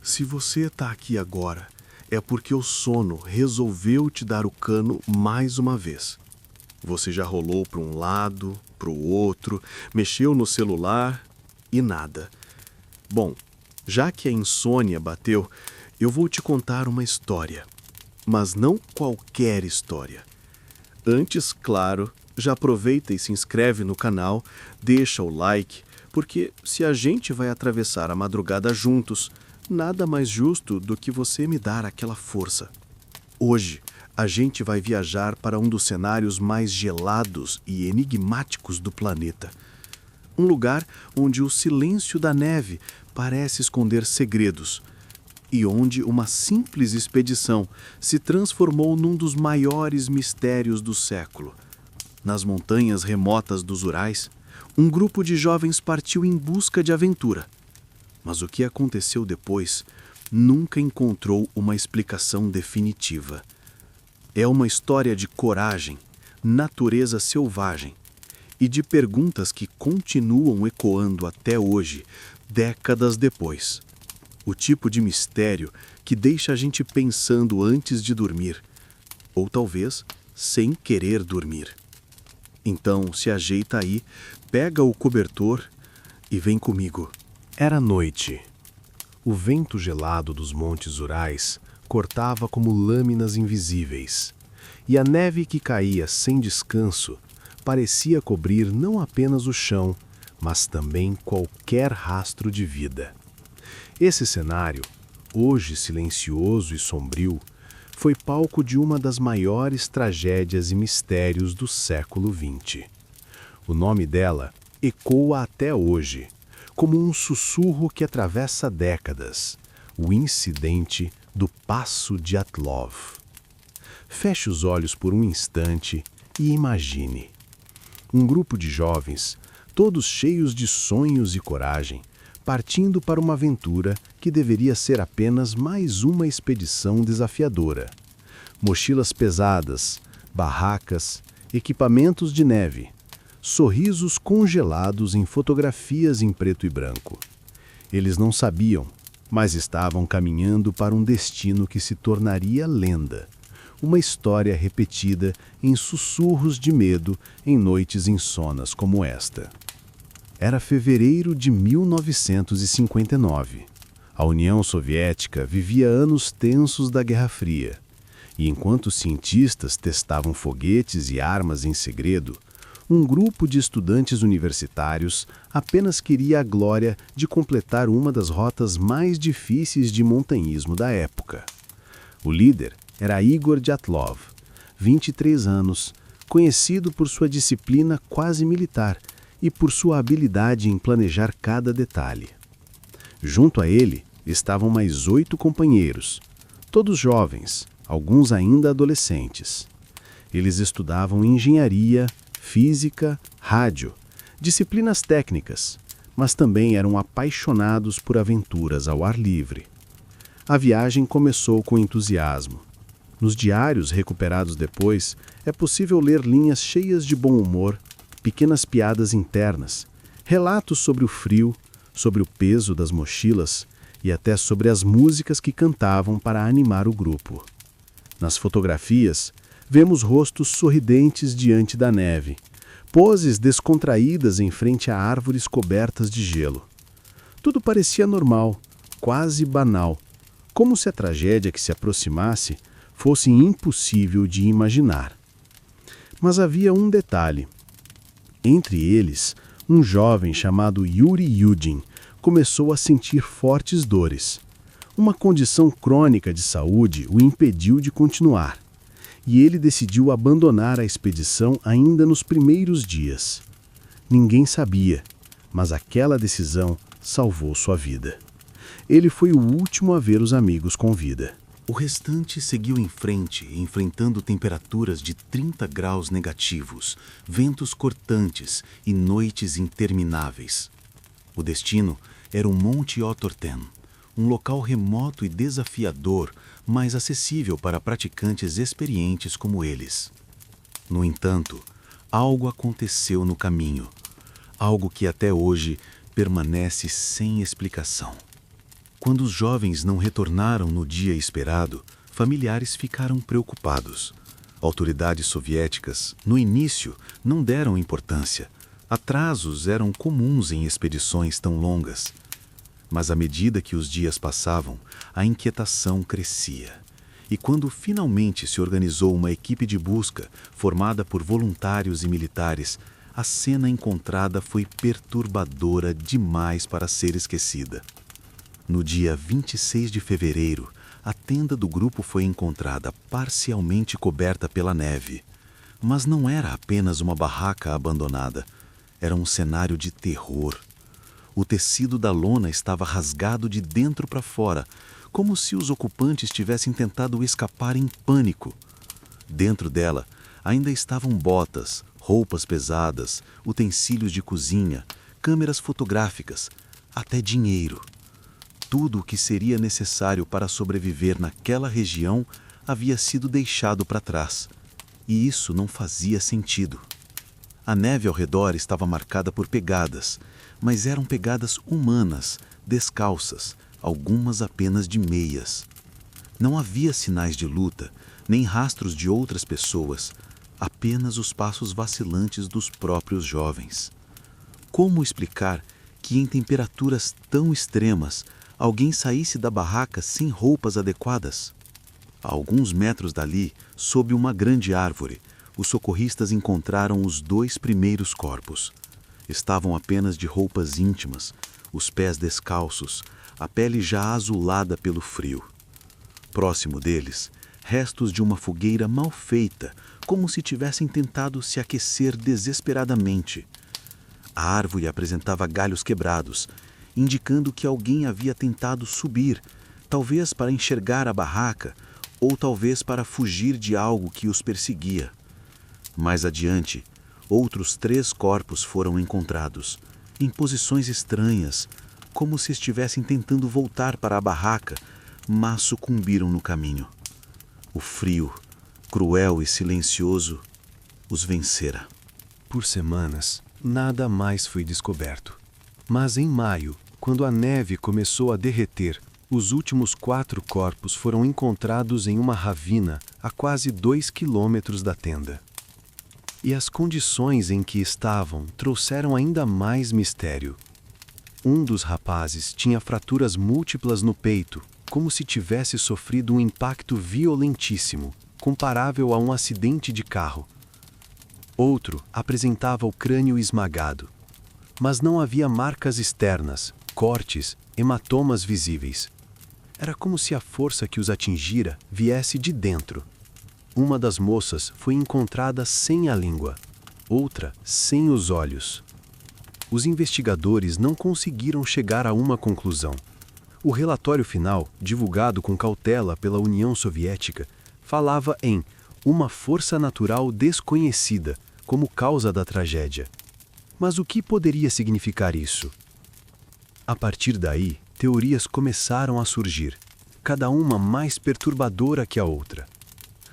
Se você está aqui agora, é porque o sono resolveu te dar o cano mais uma vez. Você já rolou para um lado, para o outro, mexeu no celular e nada. Bom, já que a insônia bateu, eu vou te contar uma história. Mas não qualquer história. Antes, claro, já aproveita e se inscreve no canal, deixa o like, porque se a gente vai atravessar a madrugada juntos, nada mais justo do que você me dar aquela força. Hoje, a gente vai viajar para um dos cenários mais gelados e enigmáticos do planeta. Um lugar onde o silêncio da neve parece esconder segredos e onde uma simples expedição se transformou num dos maiores mistérios do século. Nas montanhas remotas dos Urais, um grupo de jovens partiu em busca de aventura. Mas o que aconteceu depois nunca encontrou uma explicação definitiva. É uma história de coragem, natureza selvagem e de perguntas que continuam ecoando até hoje, décadas depois. O tipo de mistério que deixa a gente pensando antes de dormir, ou talvez sem querer dormir. Então se ajeita aí, pega o cobertor e vem comigo. Era noite. O vento gelado dos montes Urais cortava como lâminas invisíveis, e a neve que caía sem descanso parecia cobrir não apenas o chão, mas também qualquer rastro de vida. Esse cenário, hoje silencioso e sombrio, foi palco de uma das maiores tragédias e mistérios do século XX. O nome dela ecoa até hoje, como um sussurro que atravessa décadas, o incidente do Passo Dyatlov. Feche os olhos por um instante e imagine. Um grupo de jovens, todos cheios de sonhos e coragem, partindo para uma aventura que deveria ser apenas mais uma expedição desafiadora. Mochilas pesadas, barracas, equipamentos de neve, sorrisos congelados em fotografias em preto e branco. Eles não sabiam, mas estavam caminhando para um destino que se tornaria lenda. Uma história repetida em sussurros de medo em noites insonas como esta. Era fevereiro de 1959. A União Soviética vivia anos tensos da Guerra Fria. E enquanto os cientistas testavam foguetes e armas em segredo, um grupo de estudantes universitários apenas queria a glória de completar uma das rotas mais difíceis de montanhismo da época. O líder era Igor Dyatlov, 23 anos, conhecido por sua disciplina quase militar e por sua habilidade em planejar cada detalhe. Junto a ele estavam mais 8 companheiros, todos jovens, alguns ainda adolescentes. Eles estudavam engenharia, física, rádio, disciplinas técnicas, mas também eram apaixonados por aventuras ao ar livre. A viagem começou com entusiasmo. Nos diários recuperados depois, é possível ler linhas cheias de bom humor, pequenas piadas internas, relatos sobre o frio, sobre o peso das mochilas e até sobre as músicas que cantavam para animar o grupo. Nas fotografias, vemos rostos sorridentes diante da neve, poses descontraídas em frente a árvores cobertas de gelo. Tudo parecia normal, quase banal, como se a tragédia que se aproximasse fosse impossível de imaginar. Mas havia um detalhe. Entre eles, um jovem chamado Yuri Yudin começou a sentir fortes dores. Uma condição crônica de saúde o impediu de continuar, e ele decidiu abandonar a expedição ainda nos primeiros dias. Ninguém sabia, mas aquela decisão salvou sua vida. Ele foi o último a ver os amigos com vida. O restante seguiu em frente, enfrentando temperaturas de 30 graus negativos, ventos cortantes e noites intermináveis. O destino era o Monte Otorten, um local remoto e desafiador, mas acessível para praticantes experientes como eles. No entanto, algo aconteceu no caminho, algo que até hoje permanece sem explicação. Quando os jovens não retornaram no dia esperado, familiares ficaram preocupados. Autoridades soviéticas, no início, não deram importância. Atrasos eram comuns em expedições tão longas. Mas à medida que os dias passavam, a inquietação crescia. E quando finalmente se organizou uma equipe de busca, formada por voluntários e militares, a cena encontrada foi perturbadora demais para ser esquecida. No dia 26 de fevereiro, a tenda do grupo foi encontrada parcialmente coberta pela neve. Mas não era apenas uma barraca abandonada, era um cenário de terror. O tecido da lona estava rasgado de dentro para fora, como se os ocupantes tivessem tentado escapar em pânico. Dentro dela ainda estavam botas, roupas pesadas, utensílios de cozinha, câmeras fotográficas, até dinheiro. Tudo o que seria necessário para sobreviver naquela região havia sido deixado para trás. E isso não fazia sentido. A neve ao redor estava marcada por pegadas, mas eram pegadas humanas, descalças, algumas apenas de meias. Não havia sinais de luta, nem rastros de outras pessoas, apenas os passos vacilantes dos próprios jovens. Como explicar que em temperaturas tão extremas, alguém saísse da barraca sem roupas adequadas? A alguns metros dali, sob uma grande árvore, os socorristas encontraram os 2 primeiros corpos. Estavam apenas de roupas íntimas, os pés descalços, a pele já azulada pelo frio. Próximo deles, restos de uma fogueira mal feita, como se tivessem tentado se aquecer desesperadamente. A árvore apresentava galhos quebrados, indicando que alguém havia tentado subir, talvez para enxergar a barraca, ou talvez para fugir de algo que os perseguia. Mais adiante, outros 3 corpos foram encontrados, em posições estranhas, como se estivessem tentando voltar para a barraca, mas sucumbiram no caminho. O frio, cruel e silencioso, os vencera. Por semanas, nada mais foi descoberto. Mas em maio, quando a neve começou a derreter, os últimos 4 corpos foram encontrados em uma ravina a quase 2 quilômetros da tenda. E as condições em que estavam trouxeram ainda mais mistério. Um dos rapazes tinha fraturas múltiplas no peito, como se tivesse sofrido um impacto violentíssimo, comparável a um acidente de carro. Outro apresentava o crânio esmagado. Mas não havia marcas externas, cortes, hematomas visíveis. Era como se a força que os atingira viesse de dentro. Uma das moças foi encontrada sem a língua, outra sem os olhos. Os investigadores não conseguiram chegar a uma conclusão. O relatório final, divulgado com cautela pela União Soviética, falava em uma força natural desconhecida como causa da tragédia. Mas o que poderia significar isso? A partir daí, teorias começaram a surgir, cada uma mais perturbadora que a outra.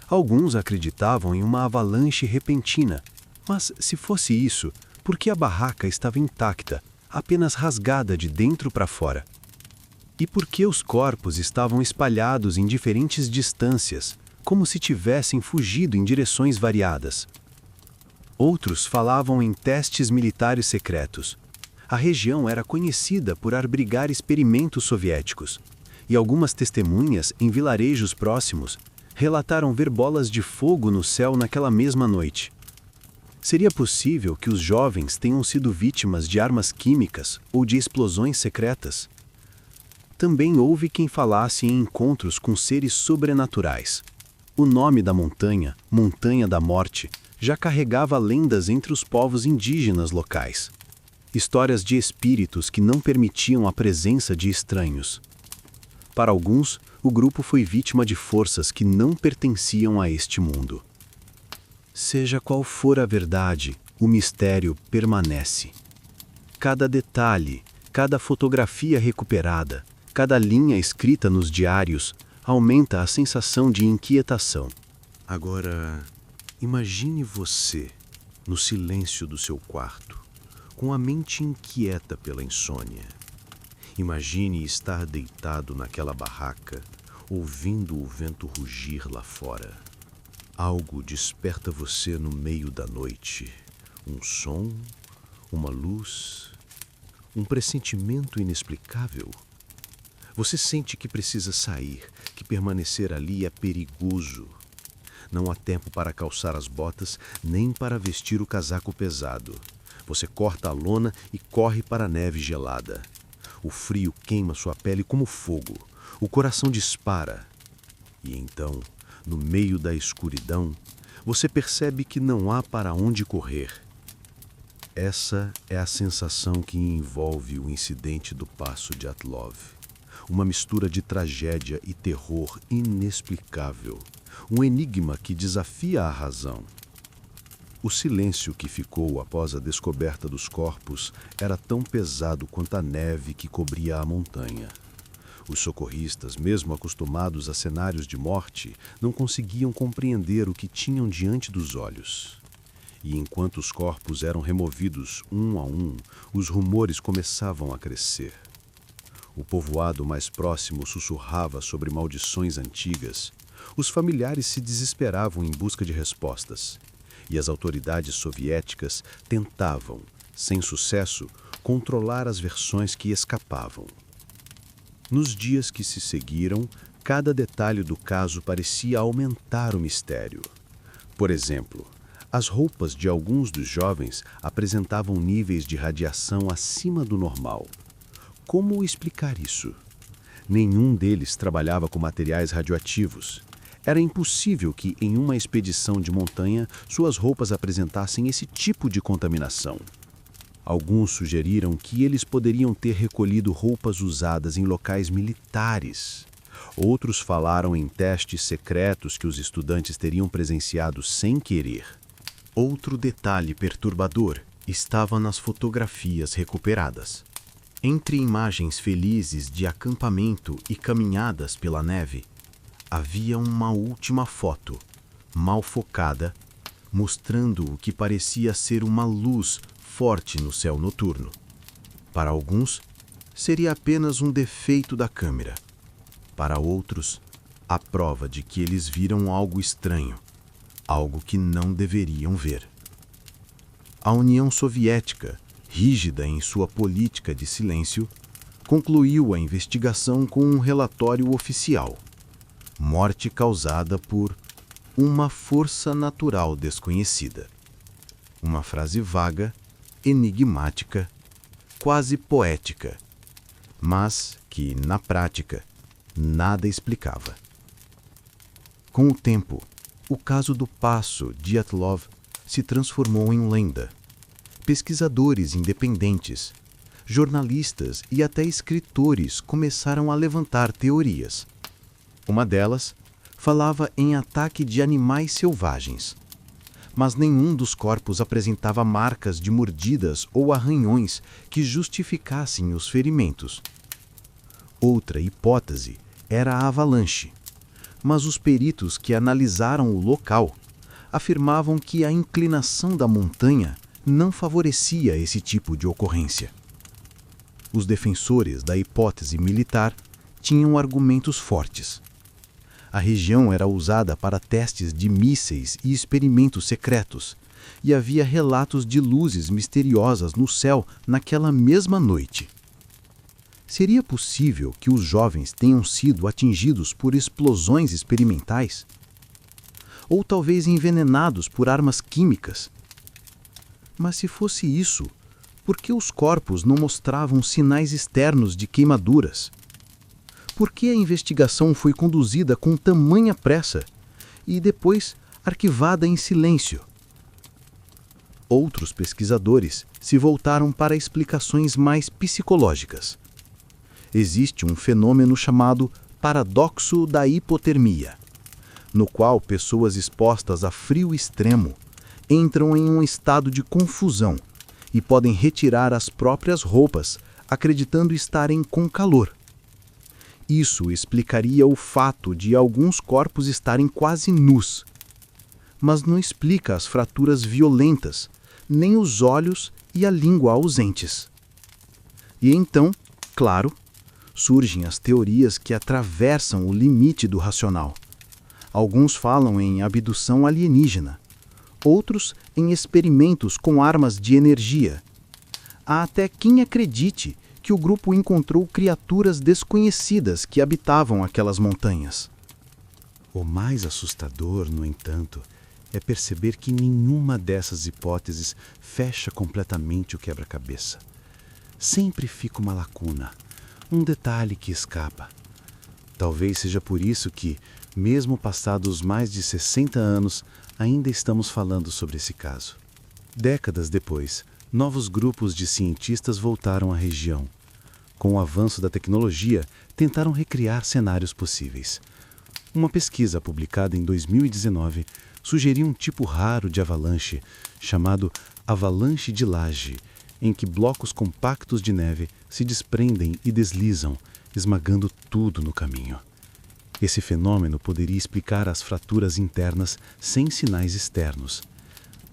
Alguns acreditavam em uma avalanche repentina, mas se fosse isso, por que a barraca estava intacta, apenas rasgada de dentro para fora? E por que os corpos estavam espalhados em diferentes distâncias, como se tivessem fugido em direções variadas? Outros falavam em testes militares secretos. A região era conhecida por abrigar experimentos soviéticos, e algumas testemunhas em vilarejos próximos relataram ver bolas de fogo no céu naquela mesma noite. Seria possível que os jovens tenham sido vítimas de armas químicas ou de explosões secretas? Também houve quem falasse em encontros com seres sobrenaturais. O nome da montanha, Montanha da Morte, já carregava lendas entre os povos indígenas locais. Histórias de espíritos que não permitiam a presença de estranhos. Para alguns, o grupo foi vítima de forças que não pertenciam a este mundo. Seja qual for a verdade, o mistério permanece. Cada detalhe, cada fotografia recuperada, cada linha escrita nos diários aumenta a sensação de inquietação. Agora, imagine você, no silêncio do seu quarto, com a mente inquieta pela insônia. Imagine estar deitado naquela barraca, ouvindo o vento rugir lá fora. Algo desperta você no meio da noite. Um som, uma luz, um pressentimento inexplicável. Você sente que precisa sair, que permanecer ali é perigoso. Não há tempo para calçar as botas, nem para vestir o casaco pesado. Você corta a lona e corre para a neve gelada. O frio queima sua pele como fogo. O coração dispara. E então, no meio da escuridão, você percebe que não há para onde correr. Essa é a sensação que envolve o incidente do Passo Dyatlov. Uma mistura de tragédia e terror inexplicável. Um enigma que desafia a razão. O silêncio que ficou após a descoberta dos corpos era tão pesado quanto a neve que cobria a montanha. Os socorristas, mesmo acostumados a cenários de morte, não conseguiam compreender o que tinham diante dos olhos. E enquanto os corpos eram removidos um a um, os rumores começavam a crescer. O povoado mais próximo sussurrava sobre maldições antigas. Os familiares se desesperavam em busca de respostas. E as autoridades soviéticas tentavam, sem sucesso, controlar as versões que escapavam. Nos dias que se seguiram, cada detalhe do caso parecia aumentar o mistério. Por exemplo, as roupas de alguns dos jovens apresentavam níveis de radiação acima do normal. Como explicar isso? Nenhum deles trabalhava com materiais radioativos. Era impossível que, em uma expedição de montanha, suas roupas apresentassem esse tipo de contaminação. Alguns sugeriram que eles poderiam ter recolhido roupas usadas em locais militares. Outros falaram em testes secretos que os estudantes teriam presenciado sem querer. Outro detalhe perturbador estava nas fotografias recuperadas. Entre imagens felizes de acampamento e caminhadas pela neve, havia uma última foto, mal focada, mostrando o que parecia ser uma luz forte no céu noturno. Para alguns, seria apenas um defeito da câmera. Para outros, a prova de que eles viram algo estranho, algo que não deveriam ver. A União Soviética, rígida em sua política de silêncio, concluiu a investigação com um relatório oficial. Morte causada por uma força natural desconhecida. Uma frase vaga, enigmática, quase poética, mas que, na prática, nada explicava. Com o tempo, o caso do Passo Dyatlov se transformou em lenda. Pesquisadores independentes, jornalistas e até escritores começaram a levantar teorias. Uma delas falava em ataque de animais selvagens, mas nenhum dos corpos apresentava marcas de mordidas ou arranhões que justificassem os ferimentos. Outra hipótese era a avalanche, mas os peritos que analisaram o local afirmavam que a inclinação da montanha não favorecia esse tipo de ocorrência. Os defensores da hipótese militar tinham argumentos fortes. A região era usada para testes de mísseis e experimentos secretos, e havia relatos de luzes misteriosas no céu naquela mesma noite. Seria possível que os jovens tenham sido atingidos por explosões experimentais? Ou talvez envenenados por armas químicas? Mas se fosse isso, por que os corpos não mostravam sinais externos de queimaduras? Por que a investigação foi conduzida com tamanha pressa e depois arquivada em silêncio? Outros pesquisadores se voltaram para explicações mais psicológicas. Existe um fenômeno chamado paradoxo da hipotermia, no qual pessoas expostas a frio extremo entram em um estado de confusão e podem retirar as próprias roupas, acreditando estarem com calor. Isso explicaria o fato de alguns corpos estarem quase nus, mas não explica as fraturas violentas, nem os olhos e a língua ausentes. E então, claro, surgem as teorias que atravessam o limite do racional. Alguns falam em abdução alienígena, outros em experimentos com armas de energia. Há até quem acredite que o grupo encontrou criaturas desconhecidas que habitavam aquelas montanhas. O mais assustador, no entanto, é perceber que nenhuma dessas hipóteses fecha completamente o quebra-cabeça. Sempre fica uma lacuna, um detalhe que escapa. Talvez seja por isso que, mesmo passados mais de 60 anos, ainda estamos falando sobre esse caso. Décadas depois, novos grupos de cientistas voltaram à região. Com o avanço da tecnologia, tentaram recriar cenários possíveis. Uma pesquisa publicada em 2019 sugeriu um tipo raro de avalanche, chamado avalanche de laje, em que blocos compactos de neve se desprendem e deslizam, esmagando tudo no caminho. Esse fenômeno poderia explicar as fraturas internas sem sinais externos.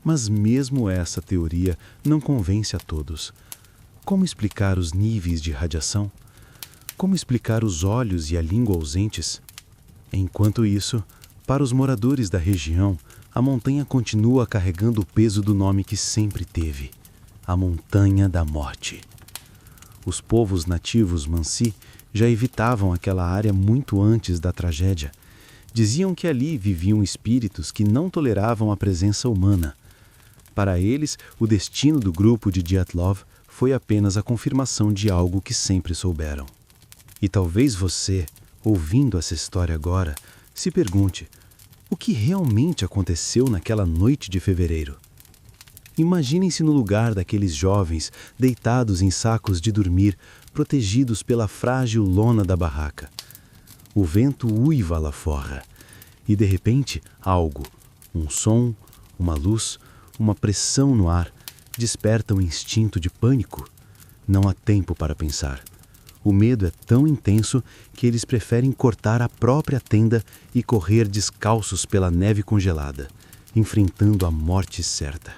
Mas mesmo essa teoria não convence a todos. Como explicar os níveis de radiação? Como explicar os olhos e a língua ausentes? Enquanto isso, para os moradores da região, a montanha continua carregando o peso do nome que sempre teve: a Montanha da Morte. Os povos nativos Mansi já evitavam aquela área muito antes da tragédia. Diziam que ali viviam espíritos que não toleravam a presença humana. Para eles, o destino do grupo de Dyatlov foi apenas a confirmação de algo que sempre souberam. E talvez você, ouvindo essa história agora, se pergunte: o que realmente aconteceu naquela noite de fevereiro? Imaginem-se no lugar daqueles jovens deitados em sacos de dormir, protegidos pela frágil lona da barraca. O vento uiva lá fora e, de repente, algo, um som, uma luz, uma pressão no ar, desperta um instinto de pânico. Não há tempo para pensar. O medo é tão intenso que eles preferem cortar a própria tenda e correr descalços pela neve congelada, enfrentando a morte certa.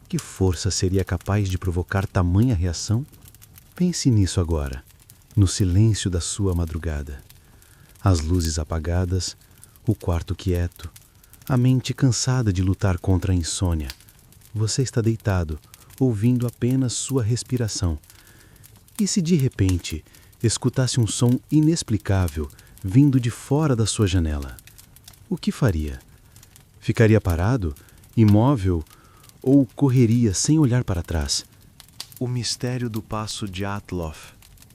Que força seria capaz de provocar tamanha reação? Pense nisso agora, no silêncio da sua madrugada. As luzes apagadas, o quarto quieto, a mente cansada de lutar contra a insônia. Você está deitado, ouvindo apenas sua respiração. E se de repente escutasse um som inexplicável vindo de fora da sua janela? O que faria? Ficaria parado, imóvel, ou correria sem olhar para trás? O mistério do Passo Dyatlov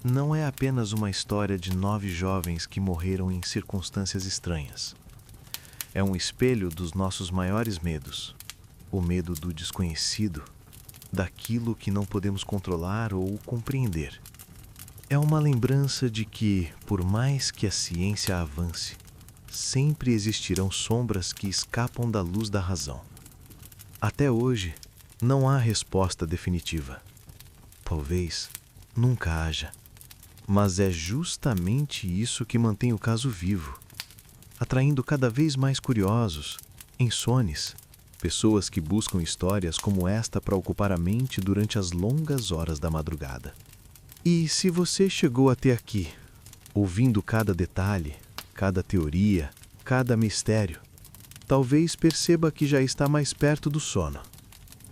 não é apenas uma história de 9 jovens que morreram em circunstâncias estranhas. É um espelho dos nossos maiores medos: o medo do desconhecido, daquilo que não podemos controlar ou compreender. É uma lembrança de que, por mais que a ciência avance, sempre existirão sombras que escapam da luz da razão. Até hoje, não há resposta definitiva. Talvez nunca haja. Mas é justamente isso que mantém o caso vivo, atraindo cada vez mais curiosos, insones, pessoas que buscam histórias como esta para ocupar a mente durante as longas horas da madrugada. E se você chegou até aqui, ouvindo cada detalhe, cada teoria, cada mistério, talvez perceba que já está mais perto do sono,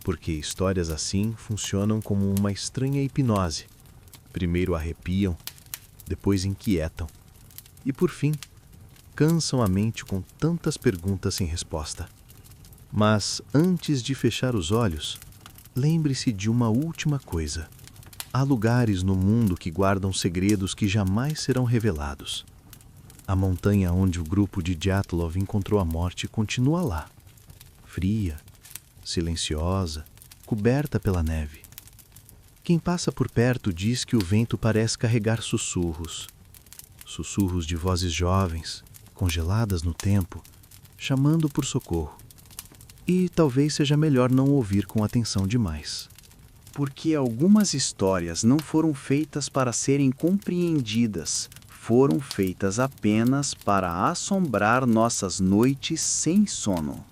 porque histórias assim funcionam como uma estranha hipnose. Primeiro arrepiam, depois inquietam e, por fim, cansam a mente com tantas perguntas sem resposta. Mas, antes de fechar os olhos, lembre-se de uma última coisa. Há lugares no mundo que guardam segredos que jamais serão revelados. A montanha onde o grupo de Dyatlov encontrou a morte continua lá, fria, silenciosa, coberta pela neve. Quem passa por perto diz que o vento parece carregar sussurros. Sussurros de vozes jovens, congeladas no tempo, chamando por socorro. E talvez seja melhor não ouvir com atenção demais. Porque algumas histórias não foram feitas para serem compreendidas, foram feitas apenas para assombrar nossas noites sem sono.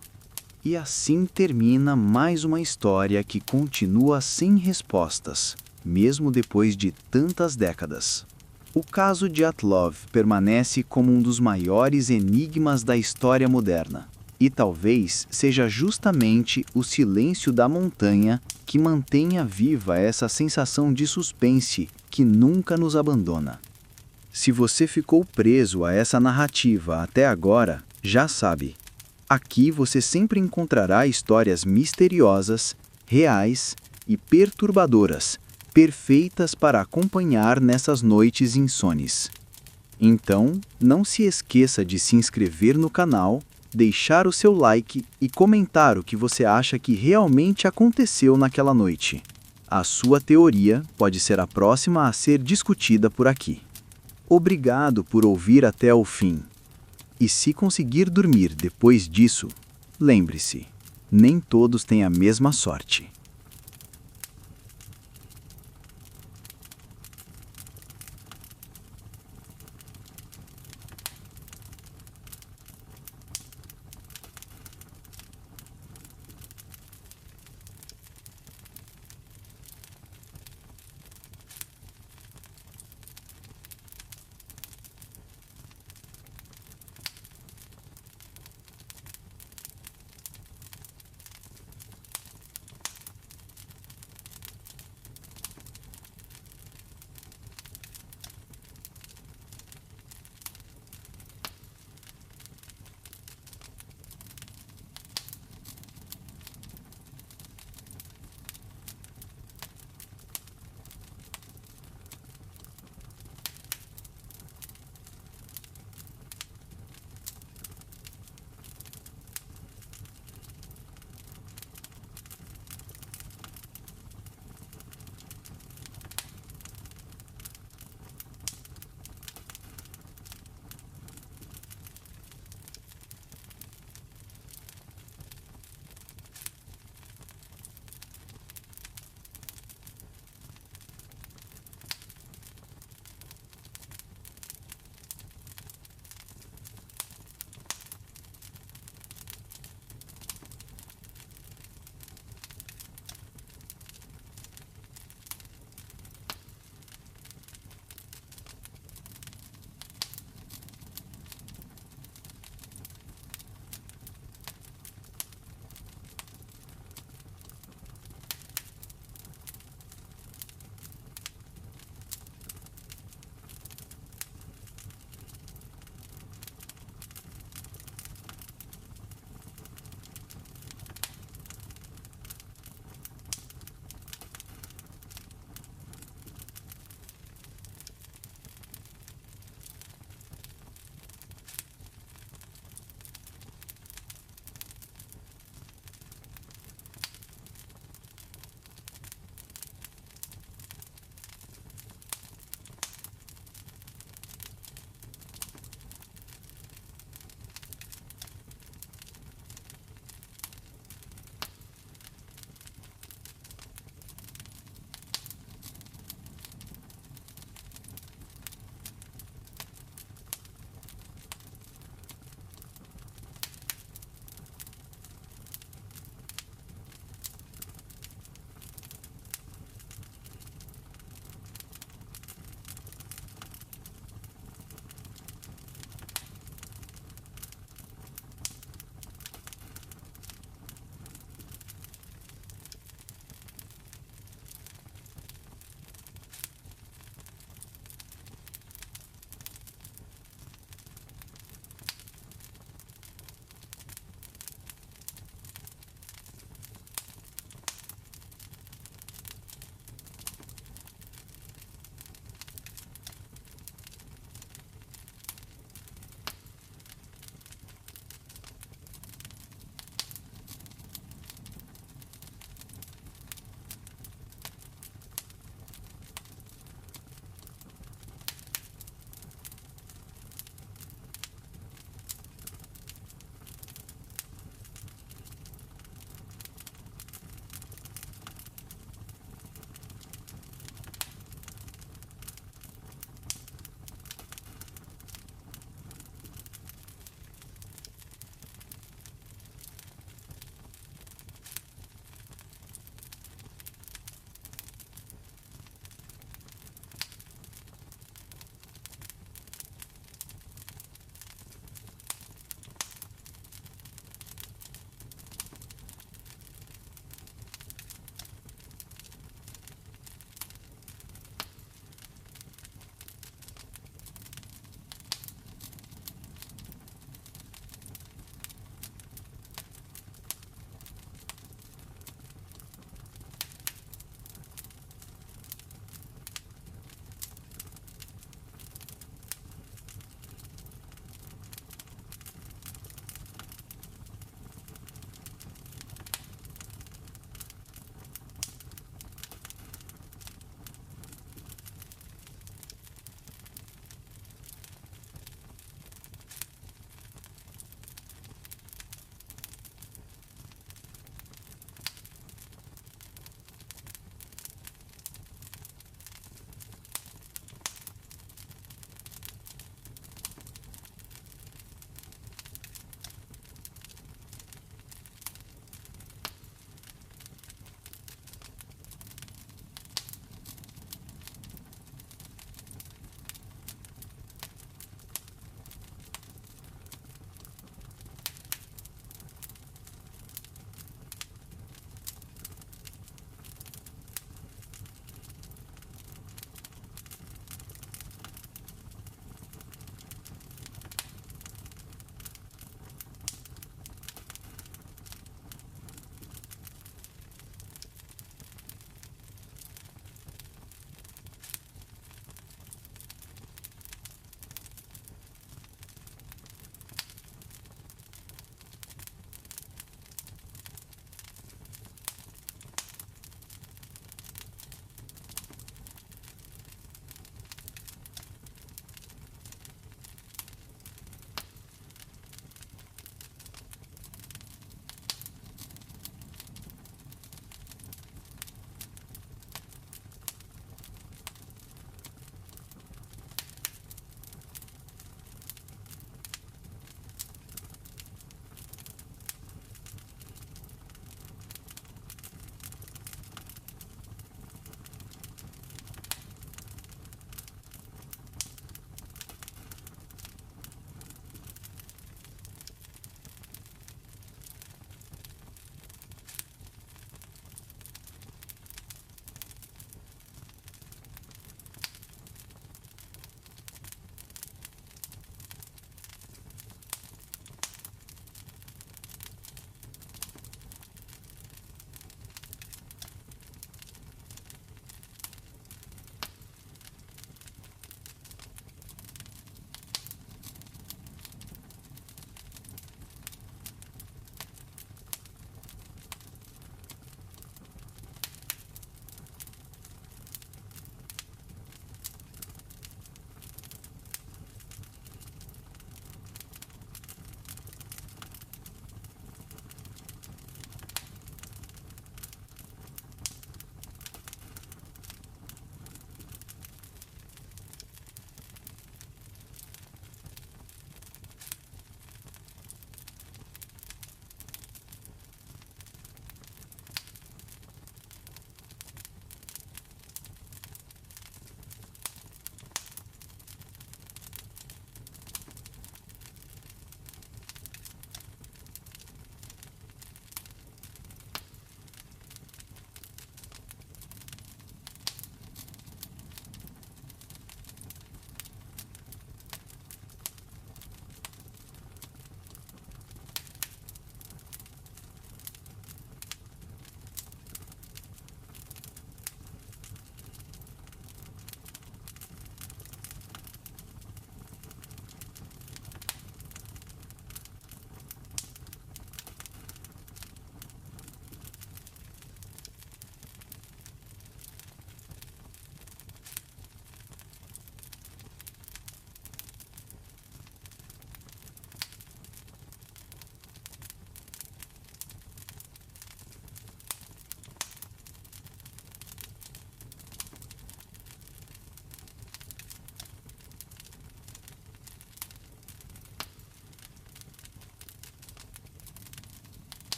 E assim termina mais uma história que continua sem respostas, mesmo depois de tantas décadas. O caso Dyatlov permanece como um dos maiores enigmas da história moderna. E talvez seja justamente o silêncio da montanha que mantenha viva essa sensação de suspense que nunca nos abandona. Se você ficou preso a essa narrativa até agora, já sabe. Aqui você sempre encontrará histórias misteriosas, reais e perturbadoras, perfeitas para acompanhar nessas noites insones. Então, não se esqueça de se inscrever no canal, deixar o seu like e comentar o que você acha que realmente aconteceu naquela noite. A sua teoria pode ser a próxima a ser discutida por aqui. Obrigado por ouvir até o fim. E se conseguir dormir depois disso, lembre-se, nem todos têm a mesma sorte.